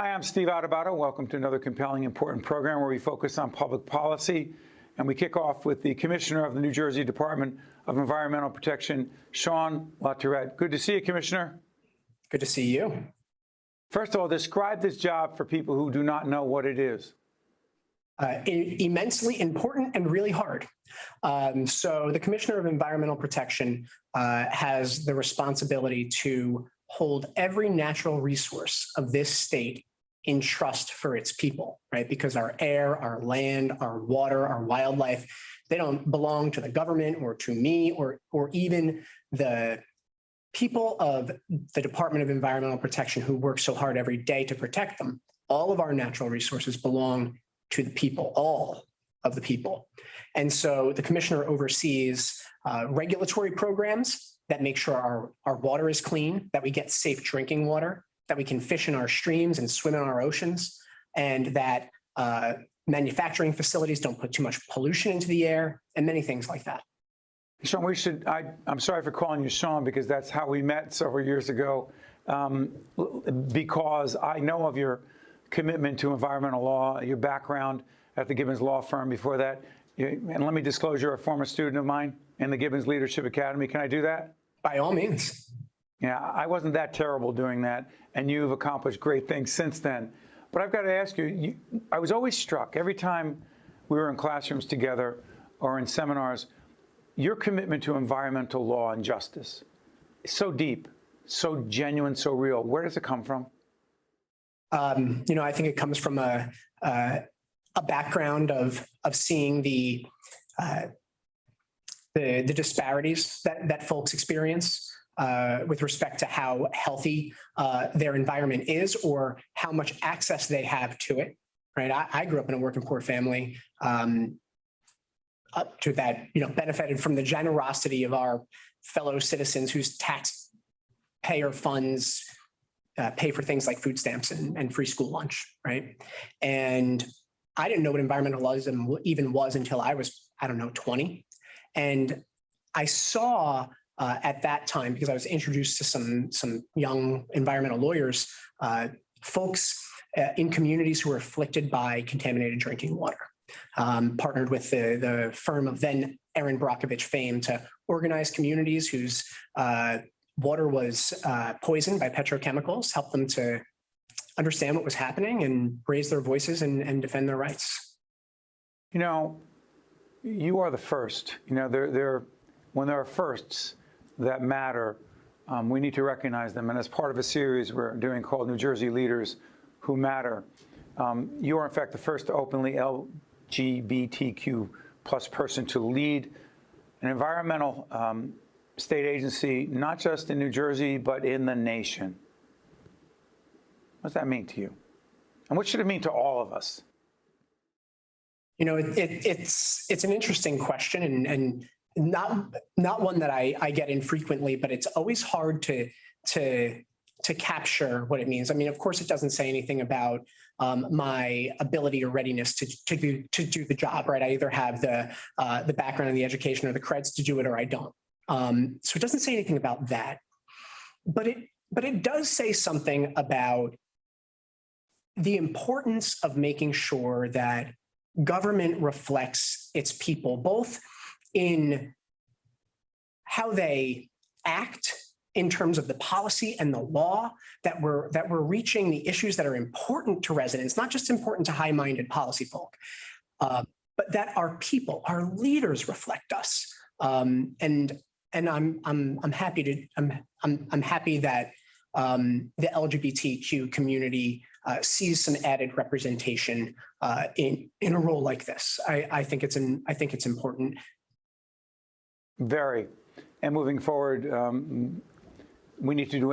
Hi, I'm Steve Adubato. Welcome to another compelling, important program where we focus on public policy. And we kick off with the Commissioner of the New Jersey Department of Environmental Protection, Shawn LaTourette. Good to see you, Commissioner. Good to see you. First of all, describe this job for people who do not know what it is. Immensely important and really hard. So the Commissioner of Environmental Protection has the responsibility to hold every natural resource of this state in trust for its people, right? Because our air, our land, our water, our wildlife, they don't belong to the government or to me or even the people of the Department of Environmental Protection who work so hard every day to protect them. All of our natural resources belong to the people, all of the people. And so the commissioner oversees regulatory programs that make sure our water is clean, that we get safe drinking water, that we can fish in our streams and swim in our oceans, and that manufacturing facilities don't put too much pollution into the air, and many things like that. Shawn, I'm sorry for calling you Shawn because that's how we met several years ago, because I know of your commitment to environmental law, your background at the Gibbons Law Firm before that. And let me disclose, you're a former student of mine in the Gibbons Leadership Academy. Can I do that? By all means. Yeah, I wasn't that terrible doing that, and you've accomplished great things since then. But I've got to ask you, I was always struck every time we were in classrooms together or in seminars, your commitment to environmental law and justice is so deep, so genuine, so real. Where does it come from? I think it comes from a background of seeing the disparities that folks experience with respect to how healthy their environment is or how much access they have to it. Right? I grew up in a working poor family up to that, benefited from the generosity of our fellow citizens whose taxpayer funds pay for things like food stamps and free school lunch, right? And I didn't know what environmentalism even was until I was, 20. And I saw at that time, because I was introduced to some young environmental lawyers, folks in communities who were afflicted by contaminated drinking water, partnered with the firm of then Erin Brockovich fame to organize communities whose water was poisoned by petrochemicals, help them to understand what was happening and raise their voices and defend their rights. You are the first. When there are firsts that matter, we need to recognize them. And as part of a series we're doing called New Jersey Leaders Who Matter, you are in fact the first openly LGBTQ plus person to lead an environmental state agency, not just in New Jersey, but in the nation. What does that mean to you? And what should it mean to all of us? It's an interesting question and not one that I get infrequently, but it's always hard to capture what it means. I mean, of course, it doesn't say anything about my ability or readiness to do the job, right? I either have the background and the education or the creds to do it, or I don't. So it doesn't say anything about that, but it does say something about the importance of making sure that government reflects its people, both in how they act in terms of the policy and the law, that we're reaching the issues that are important to residents, not just important to high-minded policy folk, but that our people, our leaders reflect us. And I'm happy that the LGBTQ community sees some added representation in a role like this. I think it's important. Very. And moving forward, we need to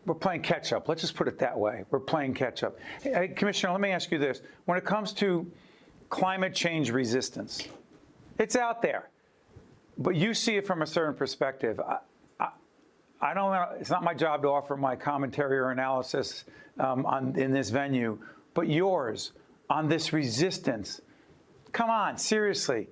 we're playing catch up. Let's just put it that way. We're playing catch up. Hey, Commissioner, let me ask you this. When it comes to climate change resistance, it's out there, but you see it from a certain perspective. I don't know, it's not my job to offer my commentary or analysis in this venue, but yours on this resistance. Come on, seriously.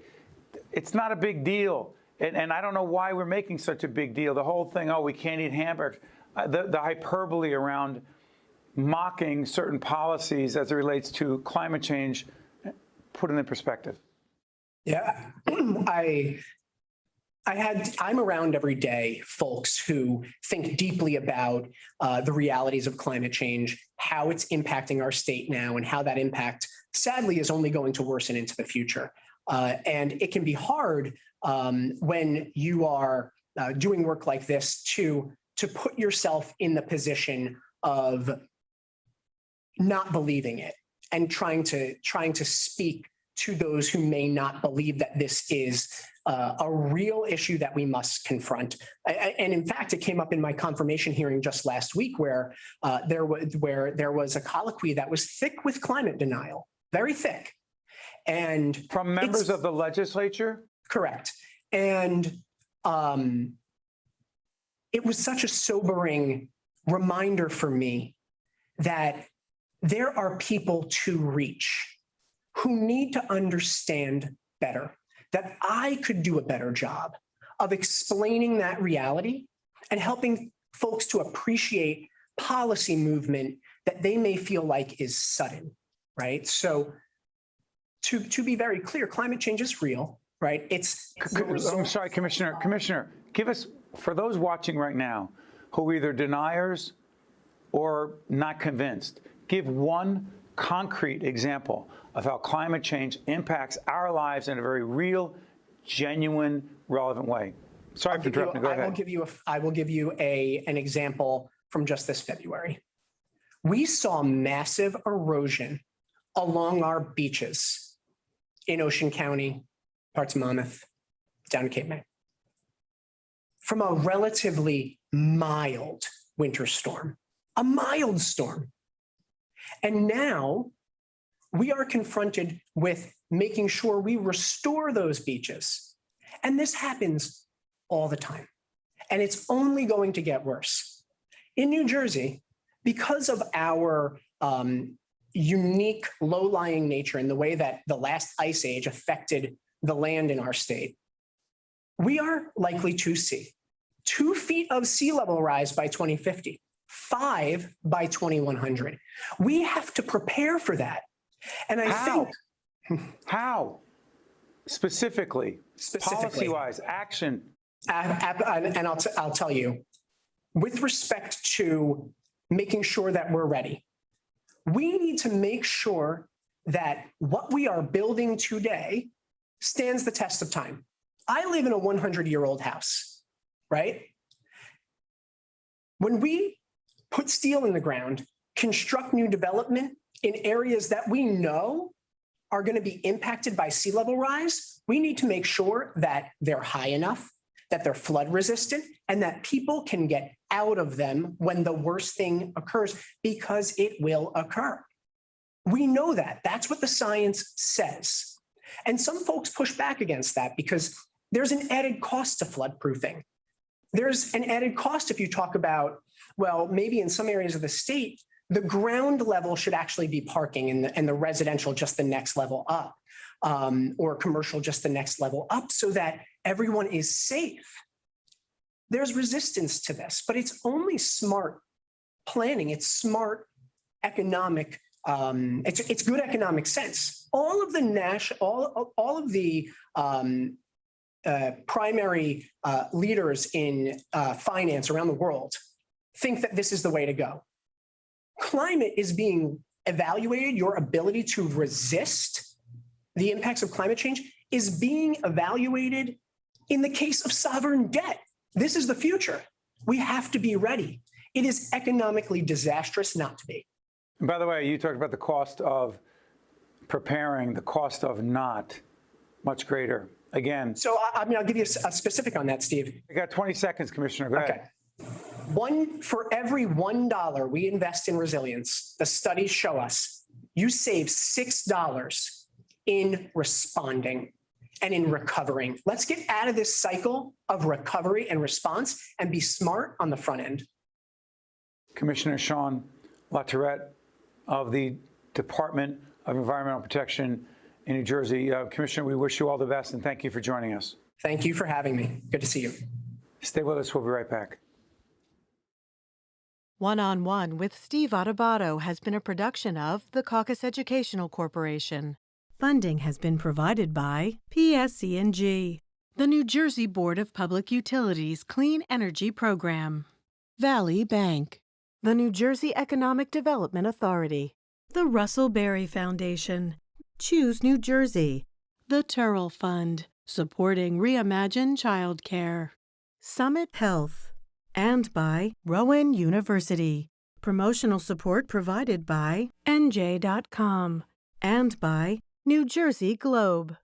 It's not a big deal. And I don't know why we're making such a big deal. The whole thing, oh, we can't eat hamburgers. The hyperbole around mocking certain policies as it relates to climate change. Put it in perspective. Yeah, I'm around every day folks who think deeply about the realities of climate change, how it's impacting our state now, and how that impact, sadly, is only going to worsen into the future. And it can be hard when you are doing work like this to put yourself in the position of not believing it and trying to speak to those who may not believe that this is a real issue that we must confront. And in fact, it came up in my confirmation hearing just last week where there was a colloquy that was thick with climate denial, very thick. And from members of the legislature? Correct. And it was such a sobering reminder for me that there are people to reach who need to understand better, that I could do a better job of explaining that reality and helping folks to appreciate policy movement that they may feel like is sudden, right? So to be very clear, climate change is real, right? I'm sorry, Commissioner, give us, for those watching right now who are either deniers or not convinced, give one concrete example of how climate change impacts our lives in a very real, genuine, relevant way. Sorry for interrupting. Go ahead. I will give you an example from just this February. We saw massive erosion along our beaches in Ocean County, parts of Monmouth, down to Cape May, from a relatively mild winter storm, a mild storm. And now we are confronted with making sure we restore those beaches. And this happens all the time. And it's only going to get worse. In New Jersey, because of our unique low-lying nature and the way that the last ice age affected the land in our state, we are likely to see 2 feet of sea level rise by 2050, 5 by 2100. We have to prepare for that. And I think. How? Specifically, policy-wise, action. And I'll tell you, with respect to making sure that we're ready, we need to make sure that what we are building today stands the test of time. I live in a 100-year-old house, right? When we put steel in the ground, construct new development in areas that we know are going to be impacted by sea level rise, we need to make sure that they're high enough, that they're flood resistant, and that people can get out of them when the worst thing occurs, because it will occur. We know that. That's what the science says. And some folks push back against that because there's an added cost to floodproofing. There's an added cost if you talk about, well, maybe in some areas of the state, the ground level should actually be parking and the residential just the next level up, or commercial just the next level up, so that everyone is safe. There's resistance to this, but it's only smart planning. It's smart economic. It's good economic sense. All of the primary leaders in finance around the world think that this is the way to go. Climate is being evaluated. Your ability to resist the impacts of climate change is being evaluated in the case of sovereign debt. This is the future. We have to be ready. It is economically disastrous not to be. And by the way, you talked about the cost of preparing, the cost of not, much greater. Again. So I'll give you a specific on that, Steve. I got 20 seconds, Commissioner. Go ahead. For every $1 we invest in resilience, the studies show us you save $6 in responding and in recovering. Let's get out of this cycle of recovery and response and be smart on the front end. Commissioner Shawn LaTourette of the Department of Environmental Protection in New Jersey. Commissioner, we wish you all the best and thank you for joining us. Thank you for having me. Good to see you. Stay with us. We'll be right back. One-on-One with Steve Adubato has been a production of the Caucus Educational Corporation. Funding has been provided by PSC&G, the New Jersey Board of Public Utilities Clean Energy Program, Valley Bank, the New Jersey Economic Development Authority, the Russell Berry Foundation, Choose New Jersey, the Turrell Fund, supporting Reimagine Childcare, Summit Health, and by Rowan University. Promotional support provided by NJ.com and by New Jersey Globe.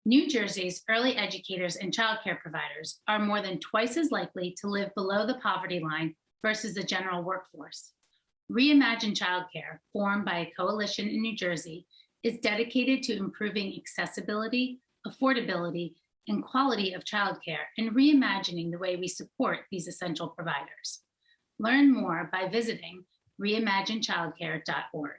New Jersey's early educators and childcare providers are more than twice as likely to live below the poverty line versus the general workforce. Reimagine Childcare, formed by a coalition in New Jersey, is dedicated to improving accessibility, affordability, and quality of childcare and reimagining the way we support these essential providers. Learn more by visiting reimaginechildcare.org.